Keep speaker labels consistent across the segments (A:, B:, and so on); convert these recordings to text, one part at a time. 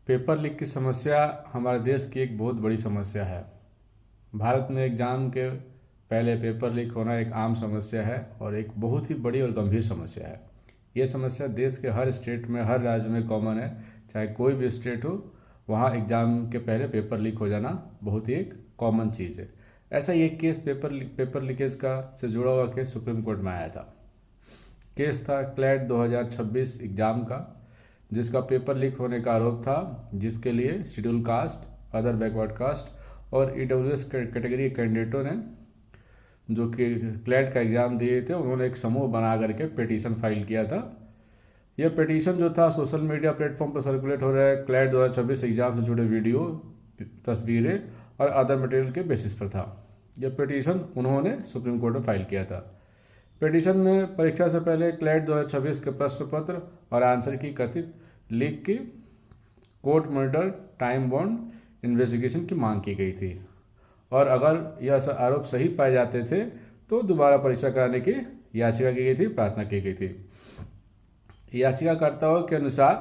A: Paper leak की समस्या हमारे देश की एक बहुत बड़ी समस्या है। भारत में एग्ज़ाम के पहले पेपर लीक होना एक आम समस्या है और एक बहुत ही बड़ी और गंभीर समस्या है। ये समस्या देश के हर स्टेट में, हर राज्य में कॉमन है। चाहे कोई भी स्टेट हो, वहाँ एग्ज़ाम के पहले पेपर लीक हो जाना बहुत ही एक कॉमन चीज़ है। ऐसा ही एक केस पेपर लीकेज का से जुड़ा हुआ केस सुप्रीम कोर्ट में आया था। केस था क्लैट 2026 एग्ज़ाम का, जिसका पेपर लीक होने का आरोप था, जिसके लिए schedule caste, other backward caste और ईडब्ल्यूएस कैटेगरी कैंडिडेटों ने जो कि क्लैट का एग्ज़ाम दिए थे, उन्होंने एक समूह बना करके पिटीशन फाइल किया था। यह पिटीशन जो था सोशल मीडिया प्लेटफॉर्म पर सर्कुलेट हो रहा है। क्लैट 2026 एग्ज़ाम से जुड़े वीडियो, तस्वीरें और अदर मटेरियल के बेसिस पर था। यह पिटीशन उन्होंने सुप्रीम कोर्ट में फाइल किया था। पिटीशन में परीक्षा से पहले क्लैट 2026 के प्रश्न पत्र और आंसर की कथित लीक की court monitor time bound investigation की मांग की गई थी और अगर यह आरोप सही पाए जाते थे तो दोबारा परीक्षा कराने की याचिका की गई थी, प्रार्थना की गई थी। याचिकाकर्ताओं के अनुसार,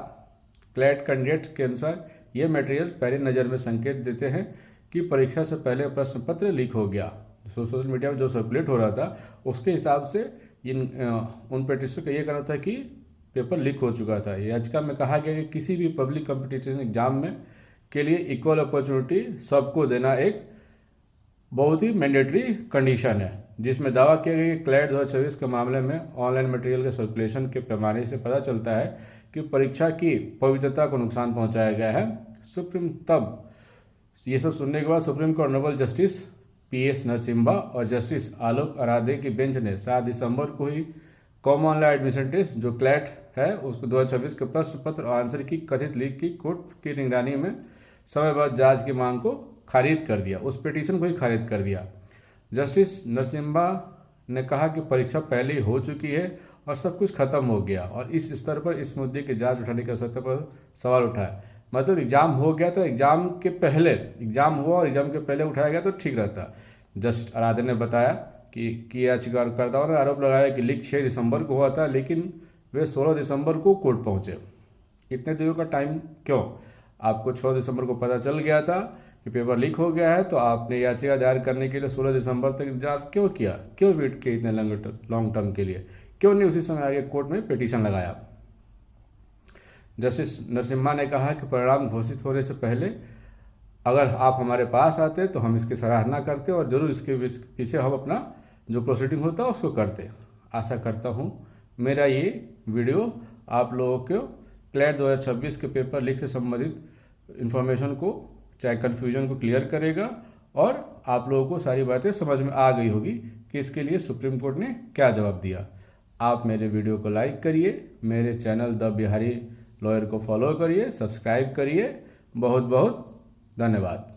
A: क्लैट कैंडिडेट्स के अनुसार, ये मटेरियल पहली नज़र में संकेत देते हैं कि परीक्षा से पहले प्रश्न पत्र लीक हो गया। सोशल मीडिया में जो सर्कुलेट हो रहा था उसके हिसाब से उन पिटीशन का ये कहना था कि पेपर लीक हो चुका था। याचिका में कहा गया कि किसी भी पब्लिक कंपटीशन एग्जाम में के लिए इक्वल अपॉर्चुनिटी सबको देना एक बहुत ही मैंडेटरी कंडीशन है, जिसमें दावा किया गया कि क्लैट 2026 के मामले में ऑनलाइन मटेरियल के सर्कुलेशन के पैमाने से पता चलता है कि परीक्षा की पवित्रता को नुकसान पहुंचाया गया है। ये सब सुनने के बाद supreme court honourable justice PS Narasimha और जस्टिस आलोक आराधे की बेंच ने 7 दिसंबर को ही कॉमन लॉ एडमिशन टेस्ट जो क्लैट है उसको 2026 के प्रश्न पत्र और आंसर की कथित लीक की कोर्ट की निगरानी में समयबद्ध जांच की मांग को खारिज कर दिया। उस पिटीशन को ही खारिज कर दिया। जस्टिस नरसिम्हा ने कहा कि परीक्षा पहले ही हो चुकी है और सब कुछ खत्म हो गया और इस स्तर पर इस मुद्दे की जांच उठाने की आवश्यकता पर सवाल उठाया। मतलब एग्जाम हो गया तो एग्जाम के पहले एग्जाम हुआ और एग्जाम के पहले उठाया गया तो ठीक रहता। जस्टिस आराधे ने बताया कि याचिकाकर्ताओं ने आरोप लगाया कि लीक 6 दिसंबर को हुआ था, लेकिन वे 16 दिसंबर को कोर्ट पहुंचे। इतने दिनों का टाइम क्यों? आपको 6 दिसंबर को पता चल गया था कि पेपर लीक हो गया है, तो आपने याचिका दायर करने के लिए 16 दिसंबर तक इंतजार क्यों किया? क्यों वेट किया इतने लॉन्ग टर्म के लिए? क्यों नहीं उसी समय आगे कोर्ट में पिटीशन लगाया? जस्टिस नरसिम्हा ने कहा कि परिणाम घोषित होने से पहले अगर आप हमारे पास आते तो हम इसकी सराहना करते और जरूर इसके पीछे हम अपना जो प्रोसीडिंग होता है उसको करते। आशा करता हूँ मेरा ये वीडियो आप लोगों को क्लैट 2026 के पेपर लीक से संबंधित इन्फॉर्मेशन को, चाहे कन्फ्यूजन को क्लियर करेगा और आप लोगों को सारी बातें समझ में आ गई होगी कि इसके लिए सुप्रीम कोर्ट ने क्या जवाब दिया। आप मेरे वीडियो को लाइक करिए, मेरे चैनल द बिहारी लॉयर को फॉलो करिए, सब्सक्राइब करिए। बहुत बहुत धन्यवाद।